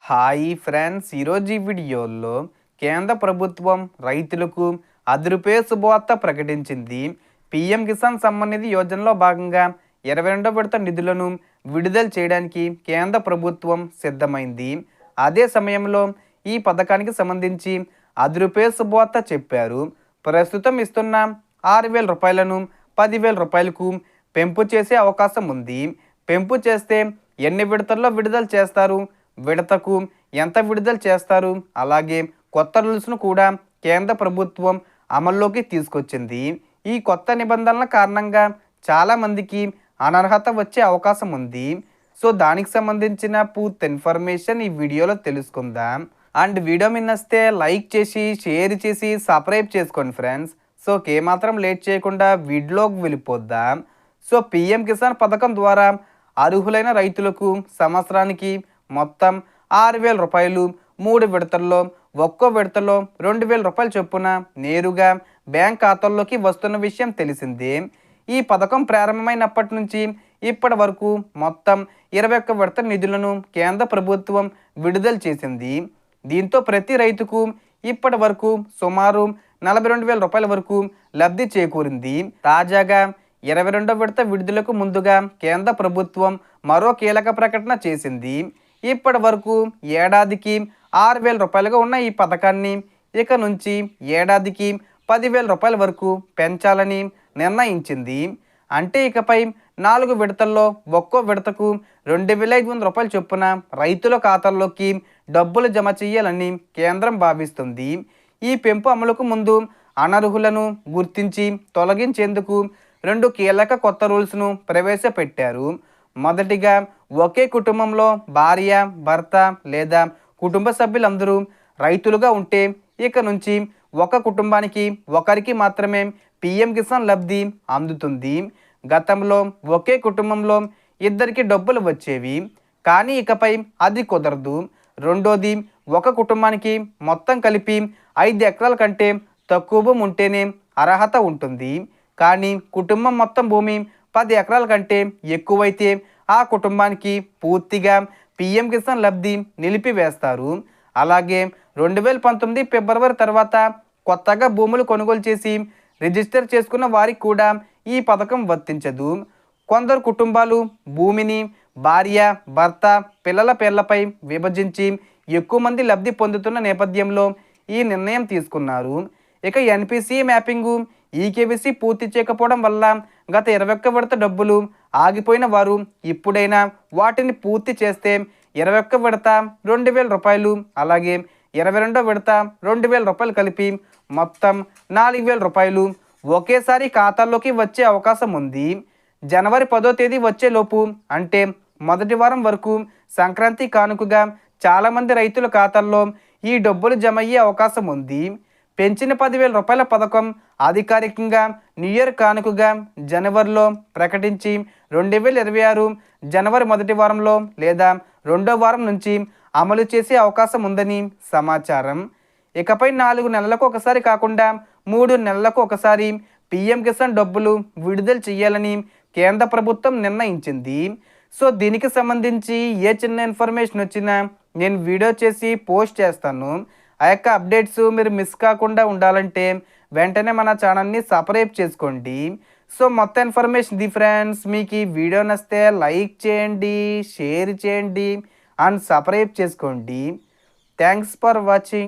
Hi friends, ఈరోజు ఈ వీడియోలో కేంద్ర ప్రభుత్వం రైతులకు అదిరిపోయే శుభవార్త ప్రకటించింది. పీఎం కిసాన్ సమ్మాన్ నిధి యోజనలో భాగంగా 22వ విడత నిధులను విడుదల చేయడానికి కేంద్ర ప్రభుత్వం సిద్ధమైంది. అదే సమయంలో ఈ పథకానికి సంబంధించి అదిరిపోయే శుభవార్త చెప్పారు. ప్రస్తుతం ఇస్తున్న 6,000 రూపాయలను 10,000 రూపాయలకు పెంపు చేసే అవకాశం ఉంది. పెంపు చేస్తే ఎన్ని విడతల్లో విడుదల చేస్తారు, విడతకు ఎంత విడుదల చేస్తారు, అలాగే కొత్త రూల్స్ను కూడా కేంద్ర ప్రభుత్వం అమల్లోకి తీసుకొచ్చింది. ఈ కొత్త నిబంధనల కారణంగా చాలామందికి అనర్హత వచ్చే అవకాశం ఉంది. సో దానికి సంబంధించిన పూర్తి ఇన్ఫర్మేషన్ ఈ వీడియోలో తెలుసుకుందాం. అండ్ వీడియో మిన్నస్తే లైక్ చేసి షేర్ చేసి సబ్స్క్రైబ్ చేసుకోండి ఫ్రెండ్స్. సో ఏమాత్రం లేట్ చేయకుండా వీడియోకి వెళ్ళిపోద్దాం. సో పీఎం కిసాన్ పథకం ద్వారా అర్హులైన రైతులకు సంవత్సరానికి మొత్తం 6,000 రూపాయలు 3 విడతల్లో, ఒక్కో విడతలో 2,000 రూపాయల చొప్పున నేరుగా బ్యాంక్ ఖాతాల్లోకి వస్తున్న విషయం తెలిసిందే. ఈ పథకం ప్రారంభమైనప్పటి నుంచి ఇప్పటి వరకు మొత్తం 21 విడత నిధులను కేంద్ర ప్రభుత్వం విడుదల చేసింది. దీంతో ప్రతి రైతుకు ఇప్పటి వరకు సుమారు 42,000 రూపాయల వరకు లబ్ధి చేకూరింది. తాజాగా 22వ విడత విడుదలకు ముందుగా కేంద్ర ప్రభుత్వం మరో కీలక ప్రకటన చేసింది. ఇప్పటి వరకు ఏడాదికి 6,000 రూపాయలుగా ఉన్న ఈ పథకాన్ని ఇక నుంచి ఏడాదికి 10,000 రూపాయల వరకు పెంచాలని నిర్ణయించింది. అంటే ఇకపై 4 విడతల్లో ఒక్కో విడతకు 2,500 రూపాయల చొప్పున రైతుల ఖాతాల్లోకి డబ్బులు జమ చేయాలని కేంద్రం భావిస్తుంది. ఈ పెంపు అమలుకు ముందు అనర్హులను గుర్తించి తొలగించేందుకు 2 కీలక కొత్త రూల్స్ను ప్రవేశపెట్టారు. మొదటిగా, ఒకే కుటుంబంలో భార్య, భర్త లేదా కుటుంబ సభ్యులందరూ రైతులుగా ఉంటే ఇక నుంచి ఒక కుటుంబానికి ఒకరికి మాత్రమే పీఎం కిసాన్ లబ్ధి అందుతుంది. గతంలో ఒకే కుటుంబంలో ఇద్దరికి డబ్బులు వచ్చేవి, కానీ ఇకపై అది కుదరదు. రెండోది, ఒక కుటుంబానికి మొత్తం కలిపి 5 ఎకరాల కంటే తక్కువ భూమి ఉంటేనే అర్హత ఉంటుంది. కానీ కుటుంబం మొత్తం భూమి 10 ఎకరాల కంటే ఎక్కువైతే ఆ కుటుంబానికి పూర్తిగా పీఎం కిసాన్ లబ్ధి నిలిపివేస్తారు. అలాగే 2019 ఫిబ్రవరి తర్వాత కొత్తగా భూములు కొనుగోలు చేసి రిజిస్టర్ చేసుకున్న వారికి కూడా ఈ పథకం వర్తించదు. కొందరు కుటుంబాలు భూమిని భార్య, భర్త, పిల్లల పేర్లపై విభజించి ఎక్కువ మంది లబ్ధి పొందుతున్న నేపథ్యంలో ఈ నిర్ణయం తీసుకున్నారు. ఇక ఎన్పిసి మ్యాపింగు, ఈకేవీసీ పూర్తి చేయకపోవడం వల్ల గత 21 విడత డబ్బులు ఆగిపోయిన వారు ఇప్పుడైనా వాటిని పూర్తి చేస్తే 21 విడత 2,000 రూపాయలు, అలాగే 22వ విడత 2,000 రూపాయలు కలిపి మొత్తం 4,000 రూపాయలు ఒకేసారి ఖాతాల్లోకి వచ్చే అవకాశం ఉంది. జనవరి 10వ తేదీ వచ్చేలోపు, అంటే మొదటి వారం వరకు సంక్రాంతి కానుకగా చాలామంది రైతుల ఖాతాల్లో ఈ డబ్బులు జమ అయ్యే అవకాశం ఉంది. పెంచిన 10,000 రూపాయల పథకం అధికారికంగా న్యూ ఇయర్ కానుకగా జనవరిలో ప్రకటించి 2026 జనవరి మొదటి వారంలో లేదా రెండో వారం నుంచి అమలు చేసే అవకాశం ఉందని సమాచారం. ఇకపై 4 నెలలకు ఒకసారి కాకుండా 3 నెలలకు ఒకసారి పీఎం కిసాన్ డబ్బులు విడుదల చేయాలని కేంద్ర ప్రభుత్వం నిర్ణయించింది. సో దీనికి సంబంధించి ఏ చిన్న ఇన్ఫర్మేషన్ వచ్చినా నేను వీడియో చేసి పోస్ట్ చేస్తాను. ఆ యొక్క అప్డేట్స్ మీరు మిస్ కాకుండా ఉండాలంటే వెంటనే మన ఛానల్ని సబ్స్క్రైబ్ చేసుకోండి. సో మొత్తం ఇన్ఫర్మేషన్ ది ఫ్రెండ్స్. మీకు ఈ వీడియో నచ్చితే లైక్ చేయండి, షేర్ చేయండి అండ్ సబ్స్క్రైబ్ చేసుకోండి. Thanks for watching.